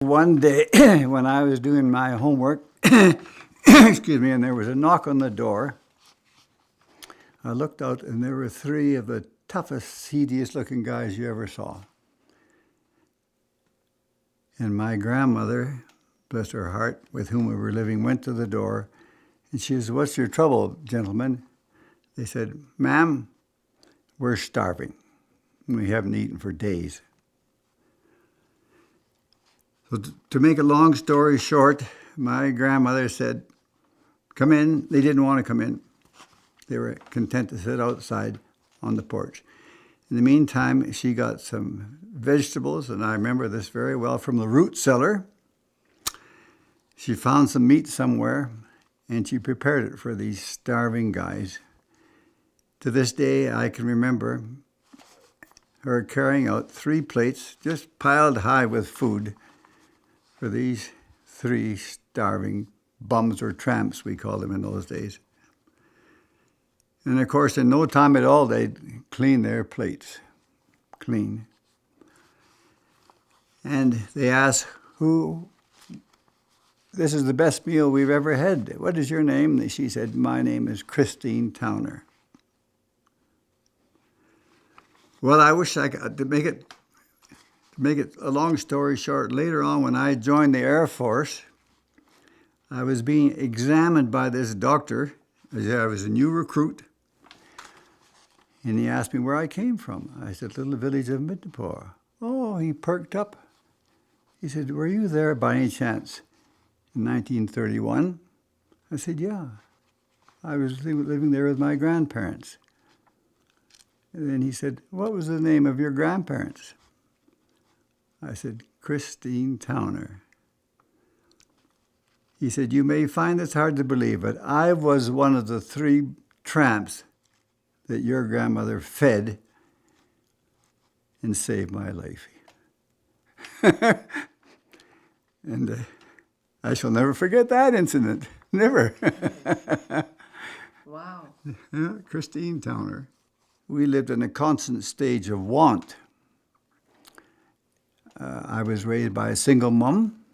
One day when I was doing my homework, excuse me, and there was a knock on the door, I looked out and there were three of the toughest, seediest looking guys you ever saw. And my grandmother, bless her heart, with whom we were living, went to the door and she said, "What's your trouble, gentlemen?" They said, "Ma'am, we're starving. We haven't eaten for days." So to make a long story short, my grandmother said, "Come in." They didn't want to come in. They were content to sit outside on the porch. In the meantime, she got some vegetables, and I remember this very well, from the root cellar. She found some meat somewhere, and she prepared it for these starving guys. To this day, I can remember her carrying out 3 plates, just piled high with food, for these 3 starving bums or tramps, we called them in those days. And of course, in no time at all, they'd clean their plates, clean. And they asked, "This is the best meal we've ever had. What is your name?" And she said, "My name is Christine Towner." Well, I wish I could, to make it a long story short, later on when I joined the Air Force, I was being examined by this doctor. I was a new recruit. And he asked me where I came from. I said, "Little village of Midnapore." Oh, he perked up. He said, "Were you there by any chance in 1931? I said, "Yeah. I was living there with my grandparents." And then he said, "What was the name of your grandparents?" I said, "Christine Towner." He said, "You may find this hard to believe, but I was one of the 3 tramps that your grandmother fed and saved my life." And I shall never forget that incident. Never. Wow. Yeah, Christine Towner. We lived in a constant stage of want. I was raised by a single mom.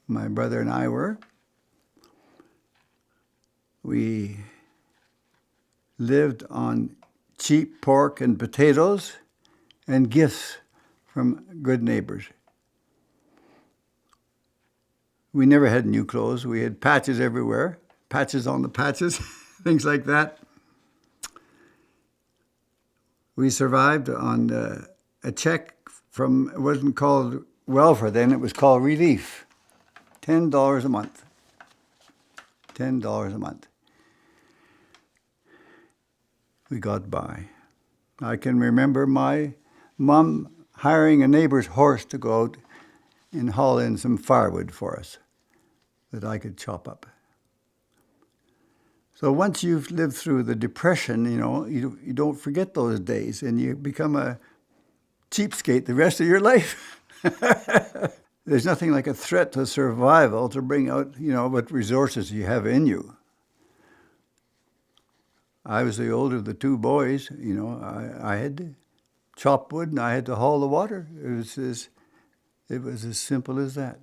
My brother and I were. We lived on cheap pork and potatoes and gifts from good neighbors. We never had new clothes. We had patches everywhere, patches on the patches, things like that. We survived on a check from, it wasn't called welfare then, it was called relief. $10 a month. $10 a month. We got by. I can remember my mom hiring a neighbor's horse to go out and haul in some firewood for us that I could chop up. So once you've lived through the Depression, you don't forget those days, and you become a cheapskate the rest of your life. There's nothing like a threat to survival to bring out, what resources you have in you. I was the older of the 2 boys. I had to chop wood and I had to haul the water. It was as simple as that.